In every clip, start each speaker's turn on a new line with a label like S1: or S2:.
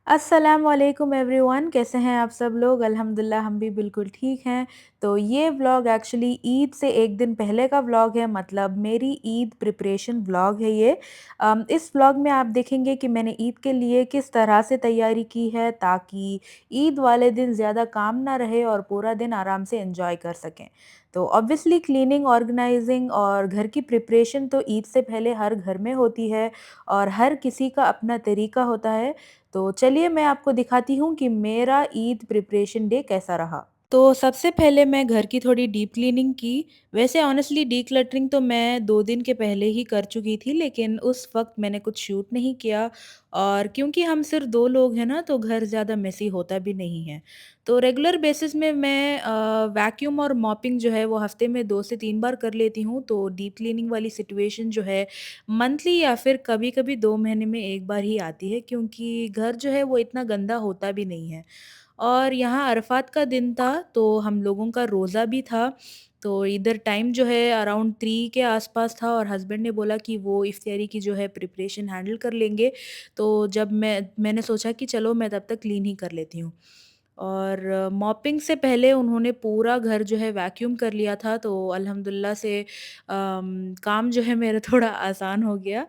S1: अस्सलाम वालेकुम एवरीवन, कैसे हैं आप सब लोग? अल्हम्दुलिल्लाह हम भी बिल्कुल ठीक हैं। तो ये व्लॉग एक्चुअली ईद से 1 दिन पहले का व्लॉग है, मतलब मेरी ईद प्रिपरेशन व्लॉग है ये। इस व्लॉग में आप देखेंगे कि मैंने ईद के लिए किस तरह से तैयारी की है ताकि ईद वाले दिन ज़्यादा काम ना रहे और पूरा दिन आराम से एन्जॉय कर सकें। तो ऑब्वियसली क्लीनिंग, ऑर्गेनाइज़िंग और घर की प्रिपरेशन तो ईद से पहले हर घर में होती है और हर किसी का अपना तरीका होता है। तो चलिए मैं आपको दिखाती हूँ कि मेरा ईद प्रिपरेशन डे कैसा रहा। तो सबसे पहले मैं घर की थोड़ी डीप क्लीनिंग की। वैसे ऑनेस्टली डीक्लटरिंग तो मैं 2 दिन के पहले ही कर चुकी थी, लेकिन उस वक़्त मैंने कुछ शूट नहीं किया और क्योंकि हम सिर्फ़ 2 लोग हैं ना, तो घर ज़्यादा मेसी होता भी नहीं है। तो रेगुलर बेसिस में मैं वैक्यूम और मॉपिंग जो है वो हफ़्ते में 2 से 3 बार कर लेती हूँ। तो डीप क्लीनिंग वाली सिचुएशन जो है मंथली या फिर कभी-कभी 2 महीने में 1 बार ही आती है, क्योंकि घर जो है वो इतना गंदा होता भी नहीं है। और यहाँ अरफ़ात का दिन था, तो हम लोगों का रोज़ा भी था। तो इधर टाइम जो है अराउंड 3 के आस-पास था और हस्बैंड ने बोला कि वो इफ्तियारी की जो है प्रिपरेशन हैंडल कर लेंगे। तो जब मैंने सोचा कि चलो मैं तब तक क्लीन ही कर लेती हूँ। और मॉपिंग से पहले उन्होंने पूरा घर जो है वैक्यूम कर लिया था, तो अल्हम्दुलिल्लाह से काम जो है मेरा थोड़ा आसान हो गया।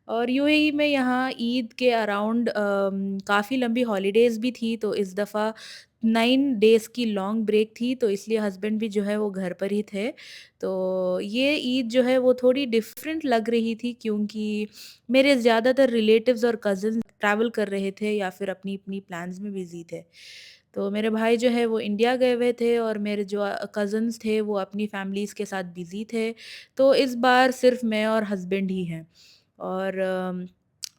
S1: और यूएई में यहाँ ईद के अराउंड काफ़ी लंबी हॉलिडेज़ भी थी, तो इस दफ़ा 9 डेज़ की लॉन्ग ब्रेक थी, तो इसलिए हस्बैंड भी जो है वो घर पर ही थे। तो ये ईद जो है वो थोड़ी डिफरेंट लग रही थी, क्योंकि मेरे ज़्यादातर रिलेटिव्स और कज़िन्स ट्रैवल कर रहे थे या फिर अपनी-अपनी प्लान्स में बिज़ी थे। तो मेरे भाई जो है वो इंडिया गए हुए थे और मेरे जो कज़िन्स थे वो अपनी फैमिलीज़ के साथ बिज़ी थे। तो इस बार सिर्फ़ मैं और हस्बैंड ही हैं। और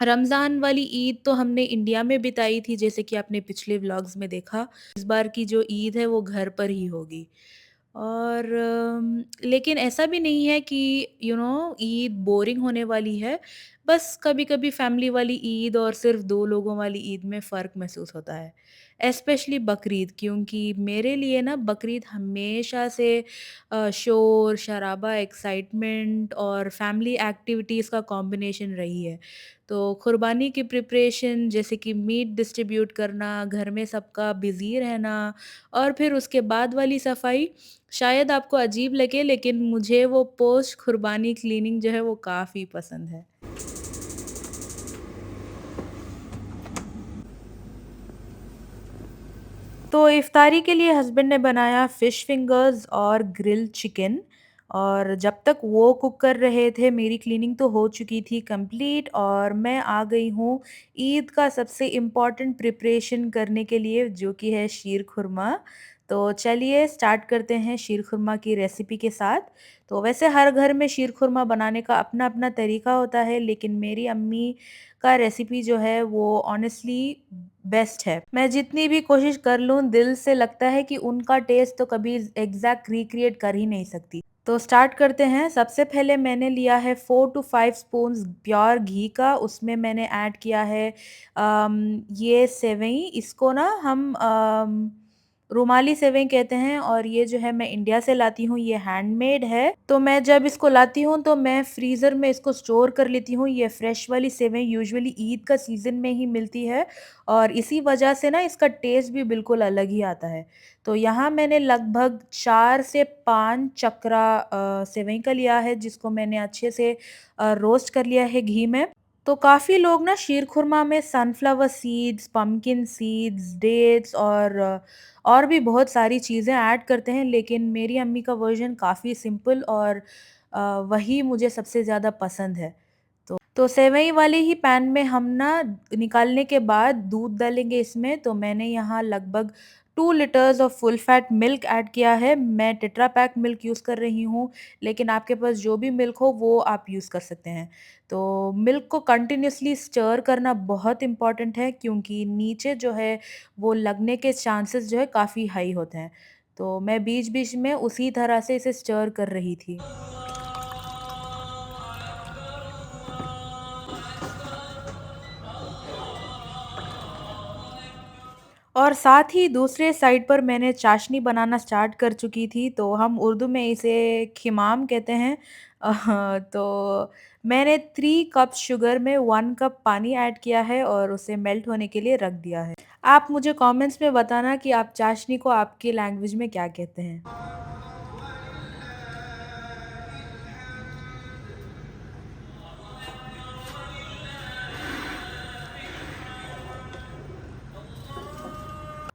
S1: रमज़ान वाली ईद तो हमने इंडिया में बिताई थी, जैसे कि आपने पिछले व्लॉग्स में देखा। इस बार की जो ईद है वो घर पर ही होगी। और लेकिन ऐसा भी नहीं है कि ईद बोरिंग होने वाली है। बस कभी-कभी फैमिली वाली ईद और सिर्फ़ 2 लोगों वाली ईद में फ़र्क महसूस होता है। स्पेशली बकरीद, क्योंकि मेरे लिए ना बकरीद हमेशा से शोर, शराबा, एक्साइटमेंट और फैमिली एक्टिविटीज़ का कॉम्बिनेशन रही है। तो कुर्बानी की प्रिपरेशन, जैसे कि मीट डिस्ट्रीब्यूट करना, घर में सबका बिज़ी रहना और फिर उसके बाद वाली सफाई, शायद आपको अजीब लगे लेकिन मुझे वो पोस्ट कुर्बानी क्लीनिंग जो है वो काफ़ी पसंद है। तो इफ्तारी के लिए हस्बैंड ने बनाया फ़िश फिंगर्स और ग्रिल्ड चिकन। और जब तक वो कुक कर रहे थे मेरी क्लीनिंग तो हो चुकी थी कंप्लीट और मैं आ गई हूँ ईद का सबसे इम्पोर्टेंट प्रिपरेशन करने के लिए, जो कि है शीर खुरमा। तो चलिए स्टार्ट करते हैं शीर खुरमा की रेसिपी के साथ। तो वैसे हर घर में शीर खुरमा बनाने का अपना अपना तरीका होता है, लेकिन मेरी अम्मी का रेसिपी जो है वो ऑनेस्टली बेस्ट है। मैं जितनी भी कोशिश कर लूँ, दिल से लगता है कि उनका टेस्ट तो कभी एग्ज़ैक्ट रिक्रिएट कर ही नहीं सकती। तो स्टार्ट करते हैं। सबसे पहले मैंने लिया है 4 टू 5 स्पून्स प्योर घी का, उसमें मैंने ऐड किया है ये सेवई, इसको ना हम रुमाली सेवई कहते हैं और ये जो है मैं इंडिया से लाती हूँ, ये हैंडमेड है। तो मैं जब इसको लाती हूँ तो मैं फ्रीज़र में इसको स्टोर कर लेती हूँ। ये फ्रेश वाली सेवई यूजुअली ईद का सीज़न में ही मिलती है और इसी वजह से ना इसका टेस्ट भी बिल्कुल अलग ही आता है। तो यहाँ मैंने लगभग 4 से 5 चकरा सेवई का लिया है, जिसको मैंने अच्छे से रोस्ट कर लिया है घी में। तो काफ़ी लोग ना शीर खुरमा में sunflower seeds, pumpkin seeds, dates और भी बहुत सारी चीज़ें ऐड करते हैं, लेकिन मेरी अम्मी का वर्ज़न काफ़ी सिंपल और वही मुझे सबसे ज़्यादा पसंद है। तो सेवई वाले ही पैन में हम ना निकालने के बाद दूध डालेंगे इसमें। तो मैंने यहाँ लगभग 2 litres of full fat milk add किया है। मैं टेट्रा पैक मिल्क यूज़ कर रही हूँ, लेकिन आपके पास जो भी मिल्क हो वो आप यूज़ कर सकते हैं। तो मिल्क को कंटिन्यूअसली स्टर करना बहुत इम्पोर्टेंट है, क्योंकि नीचे जो है वो लगने के चांसेस जो है काफ़ी हाई होते हैं। तो मैं बीच-बीच में उसी तरह से इसे स्टर कर रही थी। और साथ ही दूसरे साइड पर मैंने चाशनी बनाना स्टार्ट कर चुकी थी, तो हम उर्दू में इसे खिमाम कहते हैं। तो मैंने 3 कप्स शुगर में 1 कप पानी ऐड किया है और उसे मेल्ट होने के लिए रख दिया है। आप मुझे कमेंट्स में बताना कि आप चाशनी को आपकी लैंग्वेज में क्या कहते हैं?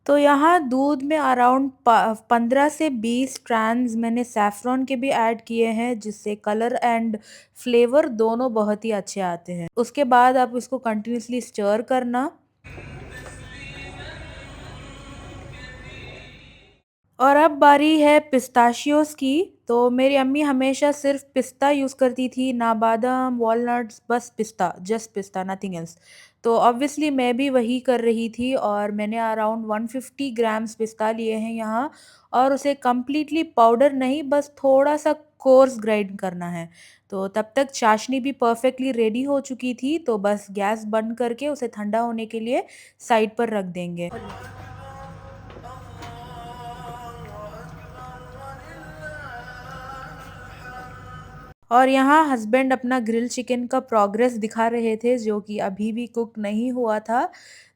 S1: तो यहाँ दूध में अराउंड 15 से 20 स्ट्रैंड्स मैंने सैफ़्रॉन के भी ऐड किए हैं, जिससे कलर एंड फ्लेवर दोनों बहुत ही अच्छे आते हैं। उसके बाद आप इसको कंटिन्यूअसली स्टर करना। और अब बारी है पिस्ताशियोज़ की। तो मेरी अम्मी हमेशा सिर्फ़ पिस्ता यूज़ करती थी, ना बादाम, वॉलनट्स, बस पिस्ता, जस्ट पिस्ता, नथिंग एल्स। तो ऑब्वियसली मैं भी वही कर रही थी और मैंने अराउंड 150 ग्राम्स पिस्ता लिए हैं यहाँ, और उसे कंप्लीटली पाउडर नहीं, बस थोड़ा-सा कोर्स ग्राइंड करना है। तो तब तक चाशनी भी परफ़ेक्टली रेडी हो चुकी थी, तो बस गैस बंद करके उसे ठंडा होने के लिए साइड पर रख देंगे। और यहाँ हस्बैंड अपना ग्रिल चिकन का प्रोग्रेस दिखा रहे थे, जो कि अभी भी कुक नहीं हुआ था।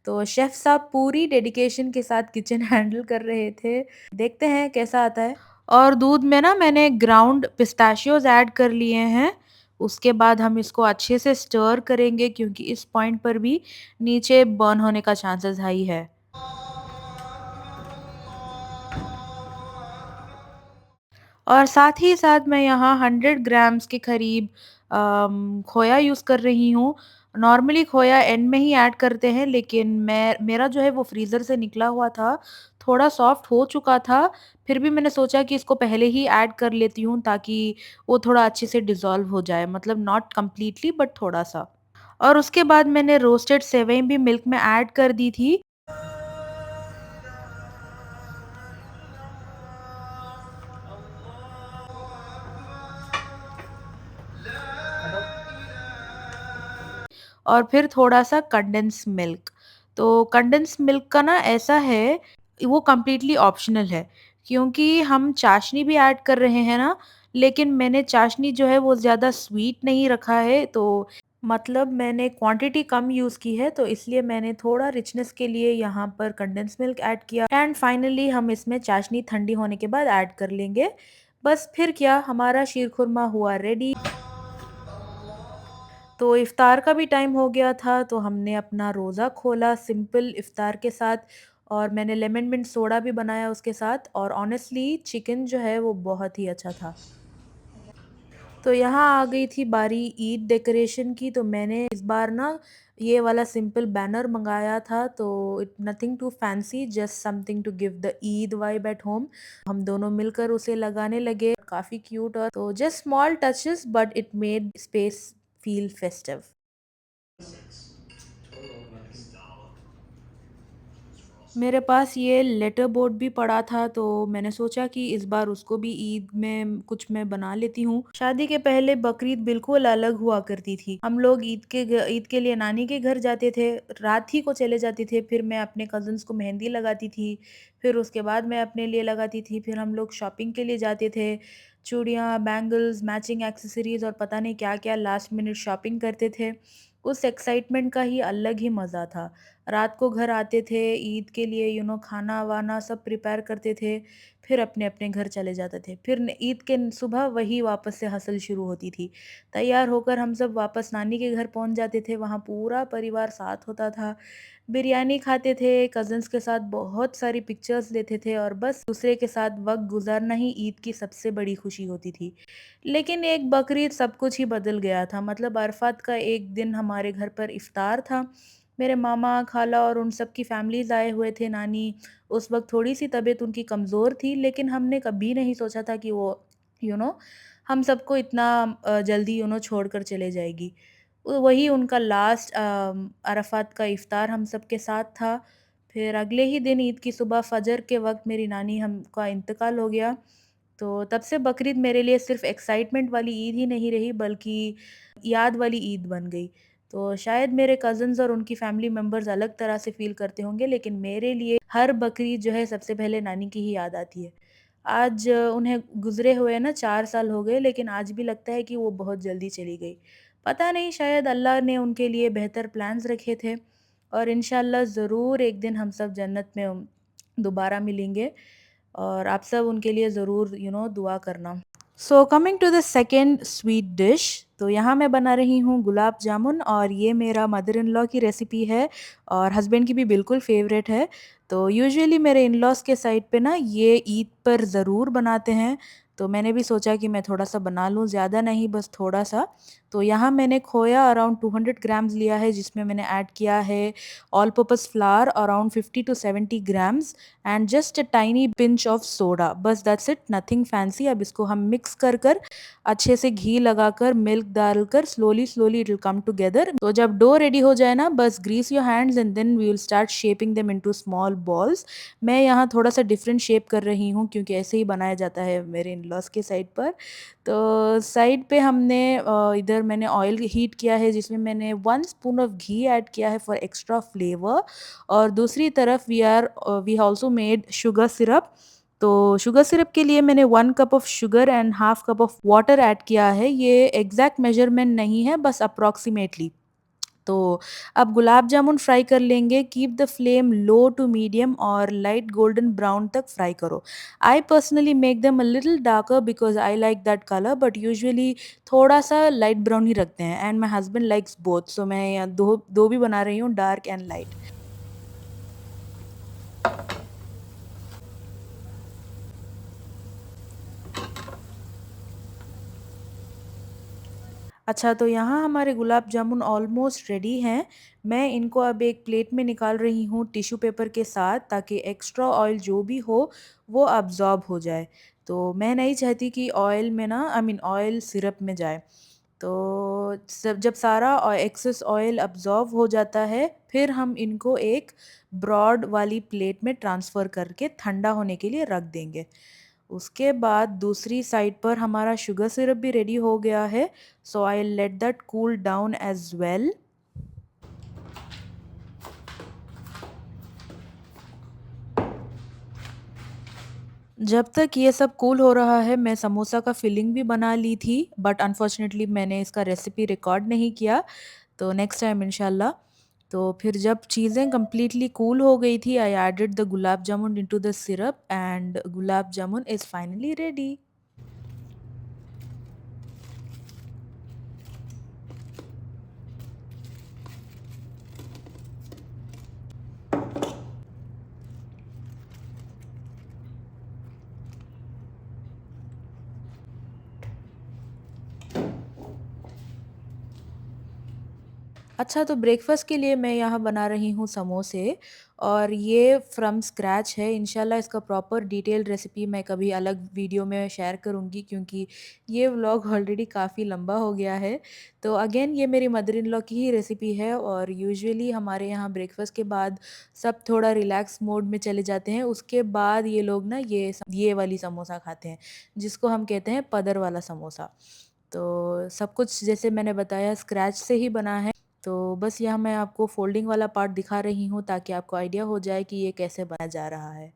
S1: तो शेफ़ साहब पूरी डेडिकेशन के साथ किचन हैंडल कर रहे थे। देखते हैं कैसा आता है। और दूध में ना मैंने ग्राउंड पिस्ताशियोज़ ऐड कर लिए हैं। उसके बाद हम इसको अच्छे से स्टर करेंगे, क्योंकि इस पॉइंट पर भी नीचे बर्न होने का चांसेस हाई है। और साथ ही साथ मैं यहाँ 100 ग्राम्स के करीब खोया यूज़ कर रही हूँ। नॉर्मली खोया एंड में ही ऐड करते हैं, लेकिन मेरा जो है वो फ्रीज़र से निकला हुआ था, थोड़ा सॉफ्ट हो चुका था, फिर भी मैंने सोचा कि इसको पहले ही ऐड कर लेती हूँ ताकि वो थोड़ा अच्छे से डिज़ॉल्व हो जाए, मतलब नॉट कंप्लीटली बट थोड़ा-सा। और उसके बाद मैंने रोस्टेड सेवई भी मिल्क में ऐड कर दी थी। और फिर थोड़ा-सा कंडेंस मिल्क। तो कंडेंस मिल्क का ना ऐसा है, वो कंप्लीटली ऑप्शनल है, क्योंकि हम चाशनी भी ऐड कर रहे हैं ना, लेकिन मैंने चाशनी जो है वो ज़्यादा स्वीट नहीं रखा है, तो मतलब मैंने क्वांटिटी कम यूज़ की है, तो इसलिए मैंने थोड़ा रिचनेस के लिए यहाँ पर कंडेंस मिल्क ऐड किया, एंड फाइनली हम इसमें चाशनी ठंडी होने के बाद ऐड कर लेंगे। बस फिर क्या, हमारा शीरकुरमा हुआ रेडी। तो इफ़्तार का भी टाइम हो गया था, तो हमने अपना रोज़ा खोला सिंपल इफ़्तार के साथ, और मैंने लेमन मिंट सोडा भी बनाया उसके साथ, और ऑनेस्टली चिकन जो है वो बहुत ही अच्छा था। तो यहाँ आ गई थी बारी ईद डेकोरेशन की, तो मैंने इस बार ना ये वाला सिंपल बैनर मँगाया था, तो it nothing too fancy, just something to give the Eid vibe at home. हम दोनों मिलकर उसे लगाने लगे, काफ़ी क्यूट, और तो just small touches but it made space feel festive. मेरे पास ये लेटर बोर्ड भी पड़ा था, तो मैंने सोचा कि इस बार उसको भी ईद में कुछ मैं बना लेती हूँ। शादी के पहले बकरीद बिल्कुल अलग हुआ करती थी। हम लोग ईद के लिए नानी के घर जाते थे, रात ही को चले जाते थे, फिर मैं अपने कज़िन्स को मेहंदी लगाती थी, फिर उसके बाद मैं अपने लिए लगाती थी, फिर हम लोग शॉपिंग के लिए जाते थे, चूड़ियाँ, बैंगल्स, मैचिंग एक्सेसरीज़ और पता नहीं क्या-क्या लास्ट मिनट शॉपिंग करते थे। उस एक्साइटमेंट का ही अलग ही मज़ा था। रात को घर आते थे, ईद के लिए खाना-वाना सब प्रिपेयर करते थे, फिर अपने-अपने घर चले जाते थे। फिर न ईद के सुबह वही वापस से हसल शुरू होती थी। तैयार होकर हम सब वापस नानी के घर पहुँच जाते थे, वहाँ पूरा परिवार साथ होता था। बिरयानी खाते थे, कज़िन्स के साथ बहुत सारी पिक्चर्स लेते थे, और बस दूसरे के साथ वक़्त गुज़ारना ही ईद की सबसे बड़ी खुशी होती थी। लेकिन एक बकरीद सब कुछ ही बदल गया था, मतलब अरफ़ात का एक दिन हमारे घर पर इफ़्तार था। मेरे मामा, खाला और उन सब की फैमिलीज़ आए हुए थे, नानी उस वक़्त थोड़ी-सी तबीयत उनकी कमज़ोर थी, लेकिन हमने कभी नहीं सोचा था कि वो यू नो हम सबको इतना जल्दी छोड़कर चले जाएगी। वही उनका लास्ट अरफ़ात का इफ़्तार हम सबके साथ था। फिर अगले ही दिन ईद की सुबह फ़जर के वक़्त मेरी नानी हम का इंतकाल हो गया। तो तब से बकरीद मेरे लिए सिर्फ़ एक्साइटमेंट वाली ईद ही नहीं रही, बल्कि याद वाली ईद बन गई। तो शायद मेरे कज़िन्स और उनकी फैमिली मेंबर्स अलग तरह से फ़ील करते होंगे, लेकिन मेरे लिए हर बकरीद जो है सबसे पहले नानी की ही याद आती है। आज उन्हें गुज़रे हुए ना 4 साल हो गए, लेकिन आज भी लगता है कि वो बहुत जल्दी चली गई। पता नहीं शायद अल्लाह ने उनके लिए बेहतर प्लान्स रखे थे और इंशाल्लाह ज़रूर एक दिन हम सब जन्नत में दोबारा मिलेंगे और आप सब उनके लिए ज़रूर दुआ करना। So coming to the second sweet dish, तो यहाँ मैं बना रही हूँ गुलाब जामुन और ये मेरा मदर इन लॉ की रेसिपी है और हस्बैंड की भी बिल्कुल फेवरेट है। तो यूजुअली मेरे इन लॉज़ के साइड पे ना ये ईद पर ज़रूर बनाते हैं, तो मैंने भी सोचा कि मैं थोड़ा सा बना लूँ, ज़्यादा नहीं बस थोड़ा सा। तो यहाँ मैंने खोया अराउंड 200 ग्राम्स लिया है, जिसमें मैंने ऐड किया है all purpose flour around 50 to 70 grams and just a tiny pinch of soda, बस दैट्स इट, नथिंग फैंसी। अब इसको हम मिक्स कर कर अच्छे से घी लगाकर मिल्क डालकर slowly slowly it will come together. तो जब डो रेडी हो जाए ना, बस grease your hands and then we will start shaping them into small balls. मैं यहाँ थोड़ा सा डिफरेंट शेप कर रही हूँ क्योंकि ऐसे ही बनाया जाता है मेरे इन लॉज के साइड पर। तो साइड पे हमने इधर मैंने ऑयल हीट किया है जिसमें मैंने 1 स्पून ऑफ घी ऐड किया है फॉर एक्स्ट्रा फ्लेवर और दूसरी तरफ we also made sugar syrup. तो शुगर सिरप के लिए मैंने 1 cup of sugar and half cup of water add किया है। ये एग्जैक्ट मेजरमेंट नहीं है, बस अप्रॉक्सीमेटली। तो अब गुलाब जामुन फ्राई कर लेंगे। Keep the flame low to medium और लाइट गोल्डन ब्राउन तक फ्राई करो। I personally make them a little darker because I like that colour, but usually थोड़ा सा लाइट ब्राउन ही रखते हैं and my husband likes both, so मैं यहाँ दो दो भी बना रही हूँ, डार्क एंड लाइट। अच्छा, तो यहाँ हमारे गुलाब जामुन ऑलमोस्ट रेडी हैं। मैं इनको अब एक प्लेट में निकाल रही हूँ टिश्यू पेपर के साथ, ताकि एक्स्ट्रा ऑयल जो भी हो वो अब्ज़ॉर्ब हो जाए। तो मैं नहीं चाहती कि ऑयल में ना आई मीन ऑयल सिरप में जाए। तो सब जब सारा एक्सेस ऑयल अब्ज़ॉर्ब हो जाता है, फिर हम इनको एक ब्रॉड वाली प्लेट में ट्रांसफ़र करके ठंडा होने के लिए रख देंगे। उसके बाद दूसरी साइड पर हमारा शुगर सिरप भी रेडी हो गया है, so I let that cool down as well. जब तक ये सब कूल हो रहा है, मैं समोसा का फिलिंग भी बना ली थी, बट अनफॉर्चुनेटली मैंने इसका रेसिपी रिकॉर्ड नहीं किया, तो नेक्स्ट टाइम इंशाल्लाह। तो फिर जब चीज़ें कंप्लीटली कूल हो गई थी, I added the gulab jamun into the syrup and gulab jamun is finally ready. अच्छा, तो ब्रेकफ़ास्ट के लिए मैं यहाँ बना रही हूँ समोसे और ये फ्रॉम स्क्रैच है। इंशाल्लाह इसका प्रॉपर डिटेल्ड रेसिपी मैं कभी अलग वीडियो में शेयर करूँगी, क्योंकि ये व्लॉग ऑलरेडी काफ़ी लंबा हो गया है। तो अगेन ये मेरी मदर इन लॉ की ही रेसिपी है और यूजुअली हमारे यहाँ ब्रेकफ़ास्ट के बाद सब थोड़ा रिलैक्स मोड में चले जाते हैं। उसके बाद ये लोग ना ये वाली समोसा खाते हैं, जिसको हम कहते हैं पदर वाला समोसा। तो सब कुछ जैसे मैंने बताया स्क्रैच से ही बना है। तो बस यहाँ मैं आपको फ़ोल्डिंग वाला पार्ट दिखा रही हूँ ताकि आपको आइडिया हो जाए कि ये कैसे बनाया जा रहा है।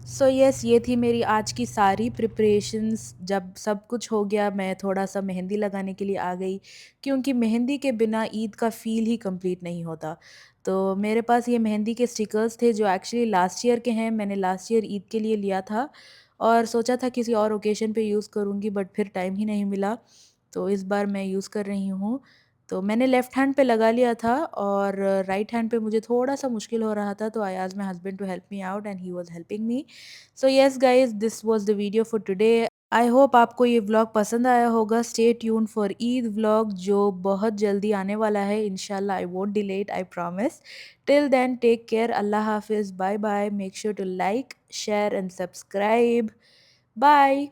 S1: सो यस, ये थी मेरी आज की सारी प्रिपरेशंस। जब सब कुछ हो गया, मैं थोड़ा-सा मेहंदी लगाने के लिए आ गई, क्योंकि मेहंदी के बिना ईद का फ़ील ही कंप्लीट नहीं होता। तो मेरे पास ये मेहंदी के स्टिकर्स थे जो एक्चुअली लास्ट ईयर के हैं, मैंने लास्ट ईयर ईद के लिए लिया था और सोचा था किसी और ओकेशन पे यूज़ करूँगी, बट फिर टाइम ही नहीं मिला, तो इस बार मैं यूज़ कर रही हूँ। तो मैंने लेफ्ट हैंड पे लगा लिया था और राइट हैंड पे मुझे थोड़ा-सा मुश्किल हो रहा था, तो I asked my husband to help me out and he was helping me. So yes guys, this was the video for today. I hope आपको ये व्लॉग पसंद आया होगा। Stay tune for Eid vlog जो बहुत जल्दी आने वाला है इंशाल्लाह। I won't delay it, I promise. Till then take care, अल्लाह हाफ़िज़, bye bye, make sure to like, share and subscribe. Bye.